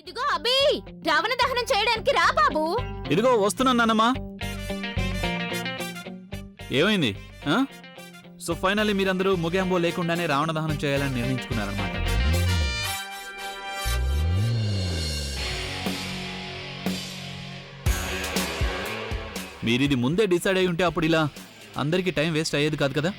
ఇదిగో అభి, రావణ దహనం చేయడానికి రా బాబు. ఇదిగో వస్తున్నాను నాన్నమ్మా. ఏమైంది? సో ఫైనల్లీ మీరందరూ ముగింపు లేకుండానే రావణ దహనం చేయాలని నిర్ణయించుకున్నారన్నమాట. మీరిది ముందే డిసైడ్ అయి ఉంటే అప్పుడు ఇలా అందరికీ టైం వేస్ట్ అయ్యేది కాదు కదా.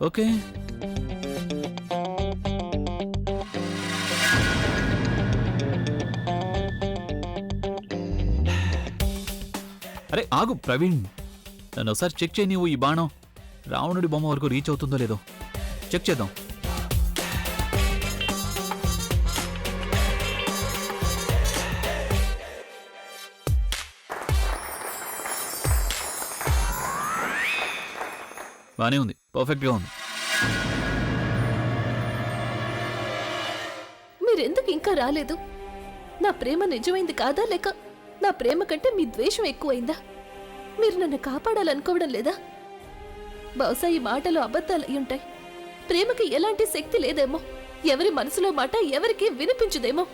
ఓకే, అరే ఆగు ప్రవీణ్, నన్ను ఒకసారి చెక్ చేయి. నీవు ఈ బాణం రావణుడి బొమ్మ వరకు రీచ్ అవుతుందో లేదో చెక్ చేద్దాం. బానే ఉంది, పర్ఫెక్ట్గా ఉంది. మీరెందుకు ఇంకా రాలేదు? నా ప్రేమ నిజమైంది కాదా, లేక నా ప్రేమ కంటే మీ ద్వేషం ఎక్కువైందా? మీరు నన్ను కాపాడాలనుకోవడం లేదా? బహుశా ఈ మాటలు అబద్ధాలు అయ్యుంటాయి. ప్రేమకి ఎలాంటి శక్తి లేదేమో, ఎవరి మనసులో మాట ఎవరికి వినిపించదేమో.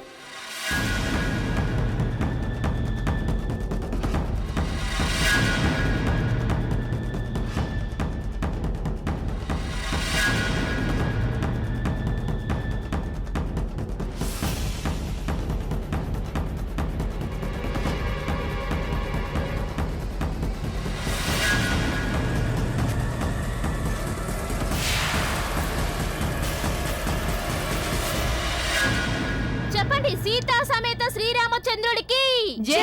చెప్పండి, సీతా సమేత శ్రీరామచంద్రుడికి జై.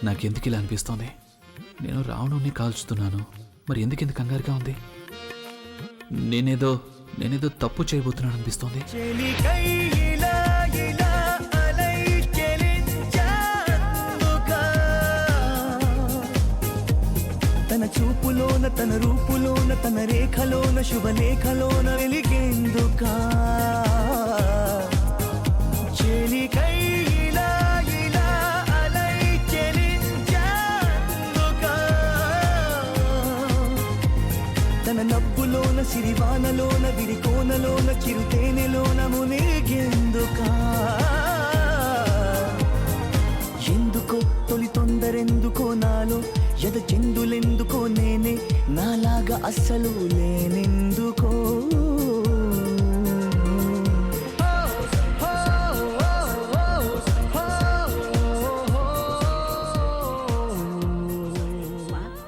నాకెందుకు ఇలా అనిపిస్తోంది? నేను రావణుణ్ణి కాల్చుతున్నాను, మరి ఎందుకు కంగారుగా ఉంది? నేనేదో తప్పు చేయబోతున్నాను అనిపిస్తోంది. తన చూపులోన, తన రూపులోన, తన రేఖలోన, శుభలేఖలోన వెలిగేందుకా చెలికై తన నవ్వులోన, సిరివానలోన, విరికోనలోన, చిరుతేనెలోన మునిగేందుకా. ఎందుకో తొలి తొందరెందుకో నాలో, ఎద చెందులెందుకో నేనే నాలాగా అస్సలు లేనెందుకో.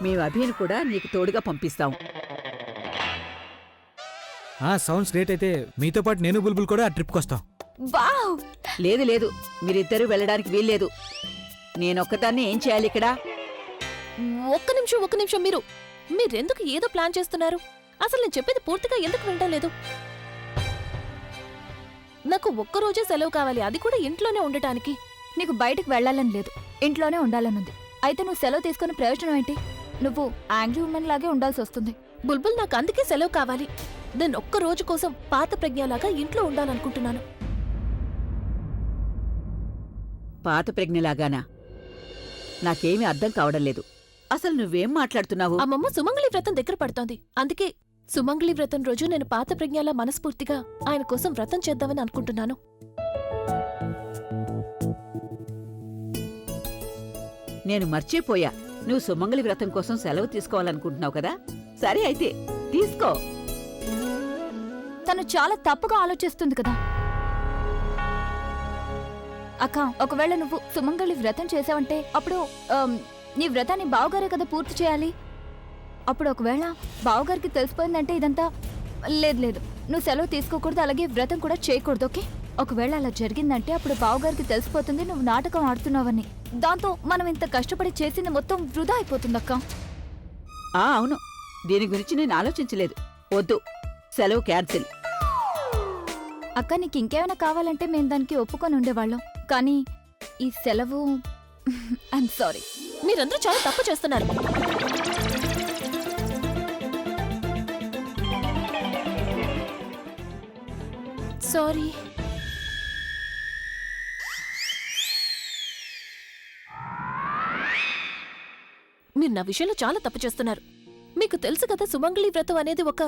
మేము అభిని కూడా నీకు తోడుగా పంపిస్తాం. Sounds great. అయితే మీతో పాటు నేను బుల్బుల్ కూడా ఆ ట్రిప్కి వస్తాం. వావ్. లేదు లేదు, మీరిద్దరూ వెళ్ళడానికి వీల్లేదు. నేనొక్కదాన్ని ఏం చేయాలి ఇక్కడ? ఒక్క నిమిషం. మీరెందుకు ఏదో ప్లాన్ చేస్తున్నారు? అసలు నేను చెప్పేది పూర్తిగా ఎందుకు వినడం లేదు? నాకు ఒక్కరోజే సెలవు కావాలి, అది కూడా ఇంట్లోనే ఉండటానికి. నీకు బయటకు వెళ్లాలని లేదు, ఇంట్లోనే ఉండాలనుంది. అయితే నువ్వు సెలవు తీసుకునే ప్రయోజనం ఏంటి? నువ్వు యాంగ్రీ ఉమెన్ లాగే ఉండాల్సి వస్తుంది. బుల్బుల్, నాకు అందుకే సెలవు కావాలి. నేను ఒక్క రోజు కోసం పాత ప్రజ్ఞలాగా ఇంట్లో ఉండాలనుకుంటున్నాను. పాత ప్రజ్ఞలాగానా? నాకేమీ అర్థం కావడం లేదు. అసలు నువ్వేం మాట్లాడుతున్నావు? అమ్మమ్మ సుమంగళి వ్రతం దగ్గర పడుతోంది. అందుకే సుమంగళి వ్రతం రోజు నేను పాత ప్రజ్ఞలా మనస్ఫూర్తిగా ఆయన కోసం వ్రతం చేద్దామని అనుకుంటున్నాను. నేను మర్చిపోయా. నువ్వు సుమంగళి వ్రతం కోసం సెలవు తీసుకోవాలనుకుంటున్నావు కదా? సరే అయితే తీసుకో. తను చాలా తప్పుగా ఆలోచిస్తుంది కదా అక్క. ఒకవేళ నువ్వు సుమంగళి వ్రతం చేసావంటే అప్పుడు నీ వ్రతాన్ని బావగారే కదా పూర్తి చేయాలి. అప్పుడు ఒకవేళ బావగారికి తెలిసిపోయిందంటే ఇదంతా లేదు. నువ్వు సెలవు తీసుకోకూడదు, అలాగే వ్రతం కూడా చేయకూడదు. ఓకే? ఒకవేళ అలా జరిగిందంటే అప్పుడు బావగారికి తెలిసిపోతుంది నువ్వు నాటకం ఆడుతున్నావని. దాంతో మనం ఇంత కష్టపడి చేసింది మొత్తం వృధా అయిపోతుందక్క. అవును, దీని గురించి నేను ఆలోచించలేదు. వద్దు, సెలవు క్యాన్సిల్. అక్క నీకు ఇంకేమైనా కావాలంటే మేము దానికి ఒప్పుకొని ఉండేవాళ్ళం, కానీ ఈ సెలవు ఐఎమ్ సారీ. మీరందరూ చాలా తప్పు చేస్తున్నారు. సారీ. మీరు నా విషయంలో చాలా తప్పు చేస్తున్నారు. మీకు తెలుసు కదా సుమంగళి వ్రతం అనేది ఒక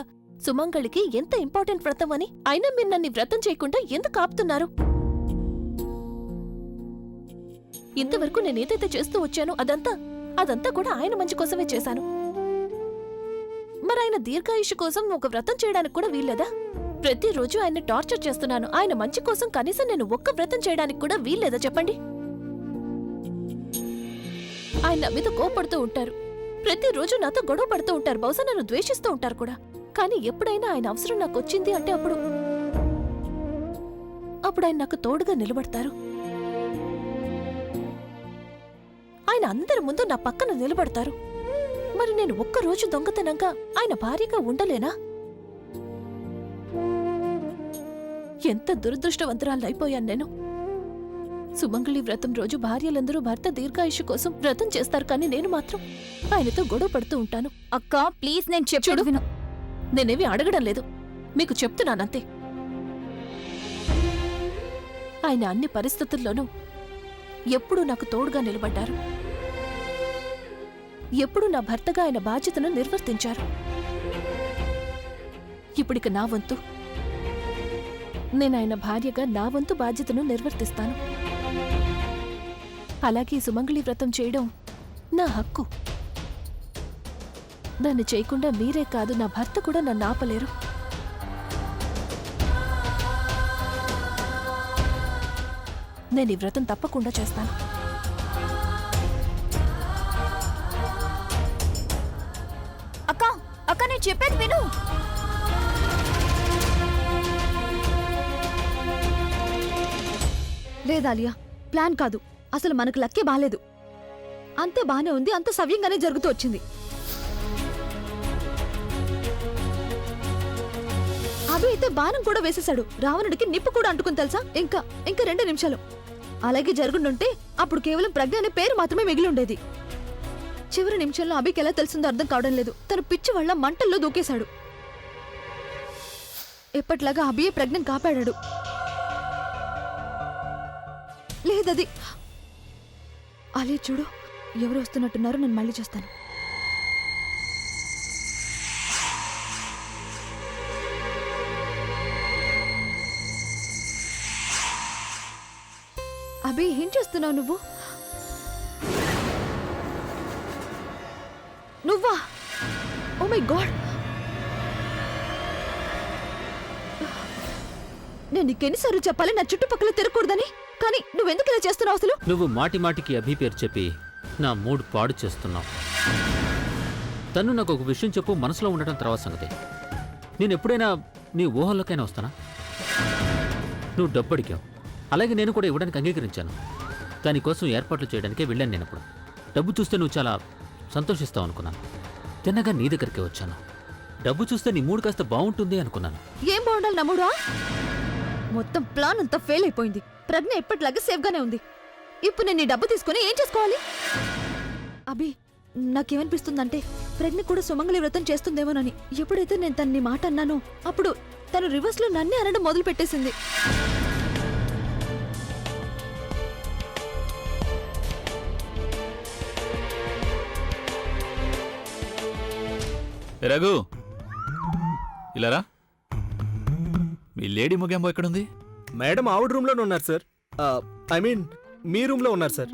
సుమంగళికి ఎంత ఇంపార్టెంట్ వ్రతం అని. అయినా మీరు నన్ను ఈ వ్రతం చేయకుండా ఎందుకు ఆపుతున్నారు? ఇంతవరకు నేనేదైతే చేస్తూ వచ్చానో అదంతా కూడా ఆయన మంచి కోసమే చేశాను. మరి ఆయన దీర్ఘాయుష్ కోసం ఒక వ్రతం చేయడానికి కూడా వీల్లేదా? ప్రతిరోజు ఆయన టార్చర్ చేస్తున్నాను. ఆయన మంచి కోసం కనీసం నేను ఒక్క వ్రతం చేయడానికి కూడా వీల్లేదా చెప్పండి? ఆయన నా మీద కోపడుతూ ఉంటారు, ప్రతిరోజు నాతో గొడవ పడుతూ ఉంటారు, బహుశా నన్ను ద్వేషిస్తూ ఉంటారు కూడా. కానీ ఎప్పుడైనా ఆయన అవసరం నాకు వచ్చింది అంటే అప్పుడు ఆయన నాకు తోడుగా నిలబడతారు. ఆయన అందరి ముందు నా పక్కన నిలబడతారు. మరి నేను ఒక్కరోజు దొంగతనంగా ఆయన భార్యగా ఉండలేనా? ఎంత దురదృష్టవంతురాలైపోయాను నేను. సుమంగళి వ్రతం రోజు భార్యలందరూ భర్త దీర్ఘాయుషు కోసం వ్రతం చేస్తారు, కానీ నేను మాత్రం ఆయనతో గొడవ పడుతూ ఉంటాను. అక్క ప్లీజ్, నేను చెప్పుడు విను. నేనేమీ అడగడం లేదు, మీకు చెప్తున్నానంతే. ఆయన అన్ని పరిస్థితుల్లోనూ ఎప్పుడూ నాకు తోడుగా నిలబడ్డారు. ఎప్పుడూ నా భర్తగా ఆయన బాధ్యతను నిర్వర్తించారు. ఇప్పుడిక నా వంతు. నేను ఆయన భార్యగా నా వంతు బాధ్యతను నిర్వర్తిస్తాను. అలాగే సుమంగళి వ్రతం చేయడం నా హక్కు. దాన్ని చేయకుండా మీరే కాదు, నా భర్త కూడా నన్ను ఆపలేరు. నేను ఈ వ్రతం తప్పకుండా చేస్తాను. అక్క అక్క నేను చెప్పేది విను. లేదాలియా, ప్లాన్ కాదు, అసలు మనకు లక్కే బాలేదు. అంతే బానే ఉంది, అంత సవ్యంగానే జరుగుతూ వచ్చింది. అభి అయితే బాణం కూడా వేసేశాడు, రావణుడికి నిప్పు కూడా అంటుకుని తెలుసా. ఇంకా 2 నిమిషాలు అలాగే జరుగుండుంటే అప్పుడు కేవలం ప్రజ్ఞ అనే పేరు మాత్రమే మిగిలి ఉండేది. చివరి నిమిషంలో అభికి ఎలా తెలిసిందో అర్థం కావడం లేదు. తను పిచ్చి వల్ల మంటల్లో దూకేశాడు. ఎప్పట్లాగా అభియే ప్రజ్ఞను కాపాడాడు. లేదది అలే చూడు, ఎవరు వస్తున్నట్టున్నారో. నేను మళ్ళీ చూస్తాను. అభి, ఏం చేస్తున్నావు నువ్వు? నువ్వా? ఓ మై గాడ్, నేను నీకెన్నిసార్లు చెప్పాలి నా చుట్టుపక్కల తిరగకూడదని? కానీ నువ్వెందుకు ఇలా చేస్తున్నావు అసలు? నువ్వు మాటి మాటికి అభి పేరు చెప్పి నా మూడ్ పాడు చేస్తున్నావు. తను నాకు ఒక విషయం చెప్పు, మనసులో ఉండటం తర్వాత సంగతి. నేను ఎప్పుడైనా నీ ఊహల్లోకైనా వస్తానా? నువ్వు డబ్బు అడిగావు, అలాగే నేను కూడా ఇవ్వడానికి అంగీకరించాను. దానికోసం ఏర్పాట్లు చేయడానికే వెళ్ళాను. నేను అప్పుడు డబ్బు చూస్తే నువ్వు చాలా సంతోషిస్తావు అనుకున్నాను. తిన్నగా నీ దగ్గరికి వచ్చాను. డబ్బు చూస్తే నీ మూడు కాస్త బాగుంటుంది అనుకున్నాను. ఏం బాగుండాలి నమ్ముడా? మొత్తం ప్లాన్ అంతా ఫెయిల్ అయిపోయింది. ప్రజ్ఞ ఎప్పటిలాగా సేఫ్గానే ఉంది. ఇప్పుడు నేను నీ డబ్బు తీసుకుని ఏం చేసుకోవాలి? అభి, నాకేమనిపిస్తుందంటే ప్రజ్ఞ కూడా సుమంగళి వ్రతం చేస్తుందేమోనని. ఎప్పుడైతే నేను తన్ని మాట అన్నానో అప్పుడు తను రివర్స్లో నన్నే అనడం మొదలు పెట్టేసింది. రఘు, ఇలారా. మీ లేడీ ముగింపు ఎక్కడుంది? మేడం ఆవిడ రూమ్లోనే ఉన్నారు సార్. ఐ మీన్ మీ రూమ్లో ఉన్నారు సార్.